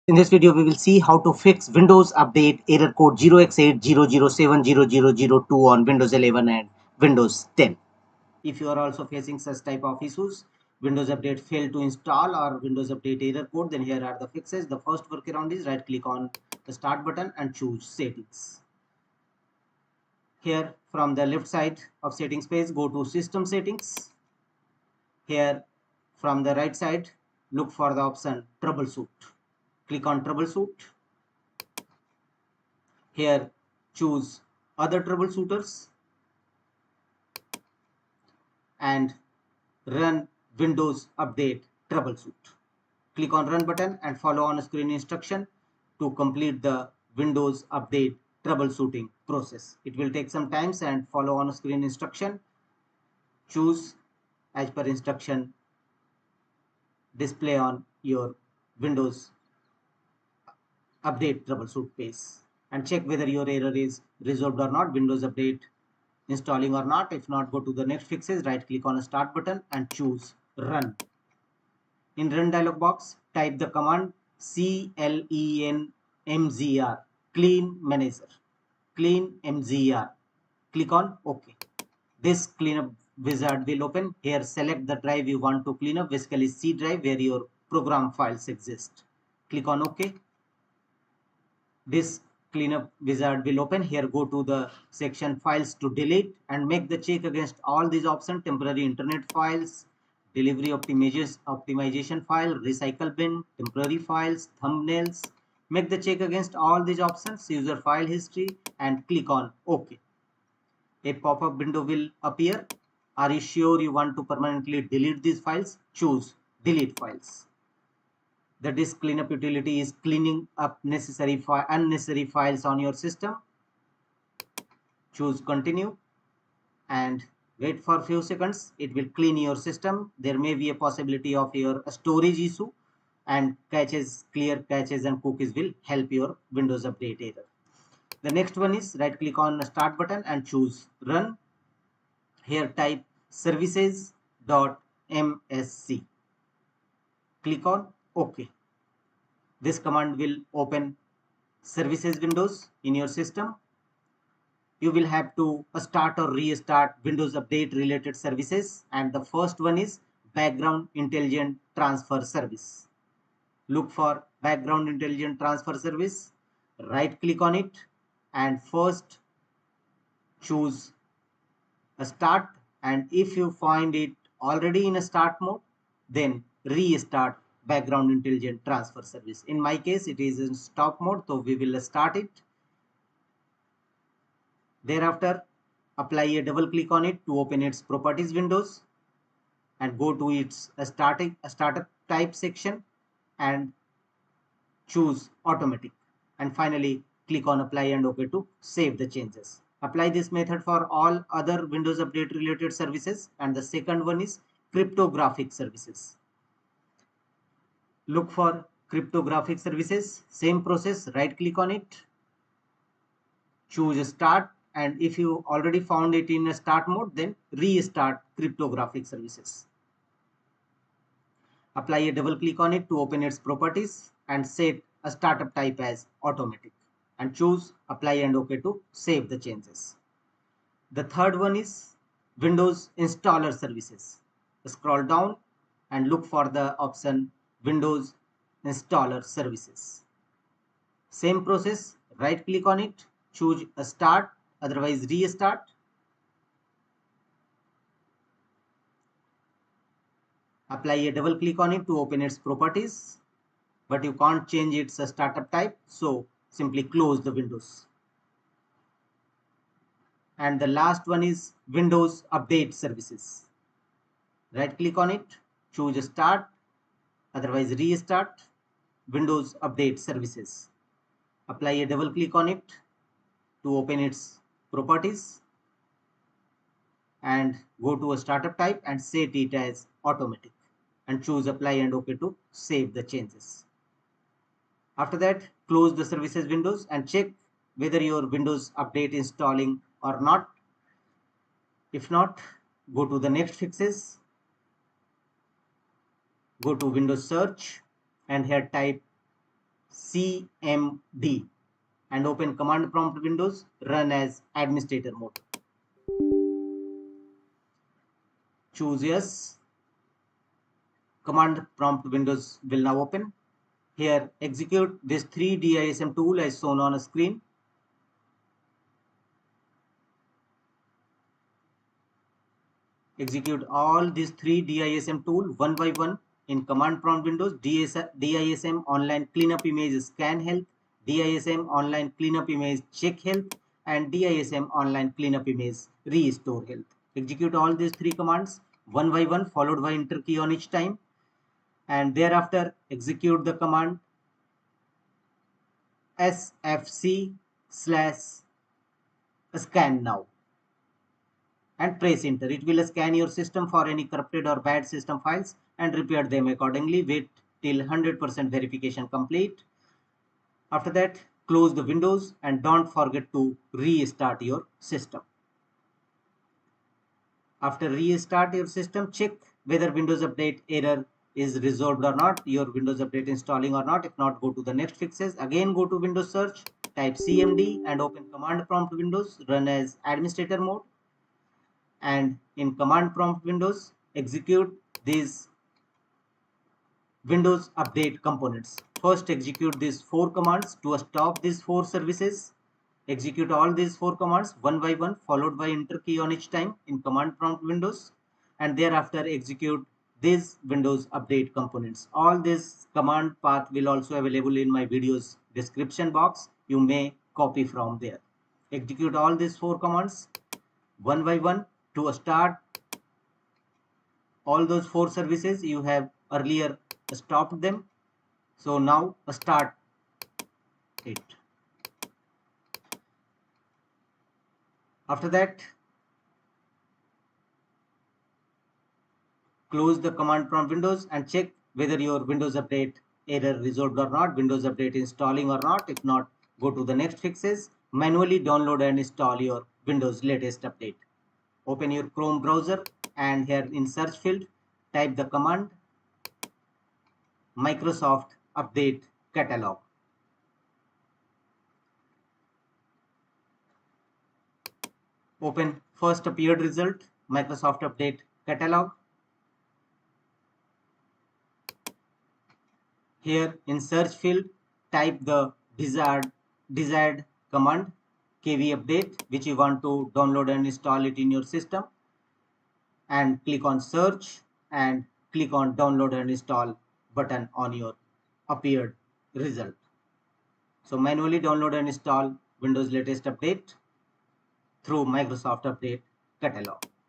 In this video, we will see how to fix Windows Update error code 0x80070002 on Windows 11 and Windows 10. If you are also facing such type of issues, Windows Update failed to install or Windows Update error code, then here are the fixes. The first workaround is right click on the start button and choose settings. Here from the left side of settings page, go to system settings. Here from the right side, look for the option troubleshoot. Click on troubleshoot. Here choose other troubleshooters and run Windows Update troubleshoot. Click on run button and follow on screen instruction to complete the Windows Update troubleshooting process. It will take some time and follow on screen instruction. Choose as per instruction display on your Windows Update troubleshoot page and check whether your error is resolved or not. Windows Update installing or not. If not, go to the next fixes, right click on a start button and choose run. In run dialog box, type the command cleanmzr, clean manager, clean mzr. Click on OK. This cleanup wizard will open. Here select the drive you want to clean up, basically C drive where your program files exist. Click on OK. This cleanup wizard will open. Here go to the section files to delete and make the check against all these options: temporary internet files, delivery optimization file, recycle bin, temporary files, thumbnails. Make the check against all these options, user file history, and click on OK. A pop-up window will appear. Are you sure you want to permanently delete these files? Choose delete files. The disk cleanup utility is cleaning up unnecessary files on your system. Choose continue and wait for a few seconds. It will clean your system. There may be a possibility of your storage issue, and clear caches and cookies will help your Windows Update error. The next one is right click on the start button and choose run. Here type services.msc. Click on OK. This command will open services windows in your system. You will have to start or restart Windows Update related services, and the first one is background intelligent transfer service. Look for background intelligent transfer service, right click on it and first choose a start, and if you find it already in a start mode, then restart background intelligent transfer service. In my case it is in stop mode, so we will start it. Thereafter apply a double click on it to open its properties windows and go to its startup type section and choose automatic, and finally click on apply and OK to save the changes. Apply this method for all other Windows Update related services. And the second one is cryptographic services. Look for cryptographic services. Same process, right click on it, choose start, and if you already found it in a start mode, then restart cryptographic services. Apply a double click on it to open its properties and set a startup type as automatic and choose apply and OK to save the changes. The third one is Windows installer services. Scroll down and look for the option Windows installer services. Same process, right click on it, choose a start, otherwise restart. Apply a double click on it to open its properties, but you can't change its startup type, so simply close the windows. And the last one is Windows Update services. Right click on it, choose start, otherwise restart Windows Update services. Apply a double click on it to open its properties and go to a startup type and set it as automatic and choose apply and OK to save the changes. After that, close the services windows and check whether your Windows Update installing or not. If not, go to the next fixes, go to Windows search and here type cmd and open command prompt windows, run as administrator mode. Choose yes. Command prompt windows will now open. Here execute this 3DISM tool as shown on a screen. Execute all these 3DISM tool one by one in command prompt windows. DISM online cleanup image scanhealth, DISM online cleanup image checkhealth, and DISM online cleanup image restorehealth. Execute all these three commands one by one, followed by enter key on each time, and thereafter execute the command sfc/scan now and press enter. It will scan your system for any corrupted or bad system files and repair them accordingly. Wait till 100% verification complete. After that, close the windows and don't forget to restart your system. After restart your system, check whether Windows Update error is resolved or not, your Windows Update installing or not. If not, go to the next fixes. Again, go to Windows search, type cmd and open command prompt windows, run as administrator mode. And in command prompt windows, execute these Windows Update components. First, execute these 4 commands to stop these 4 services. Execute all these 4 commands one by one, followed by enter key on each time in command prompt windows, and thereafter execute these Windows Update components. All this command path will also available in my video's description box. You may copy from there. Execute all these 4 commands one by one to start all those 4 services you have earlier stopped them. So now start it. After that, close the command prompt windows and check whether your Windows Update error resolved or not, Windows Update installing or not. If not, go to the next fixes. Manually download and install your Windows latest update. Open your Chrome browser and here in search field, type the command Microsoft Update Catalog. Open first appeared result, Microsoft Update Catalog. Here in search field, type the desired command kv update which you want to download and install it in your system, and click on search and click on download and install button on your appeared result. So manually download and install Windows latest update through Microsoft Update Catalog.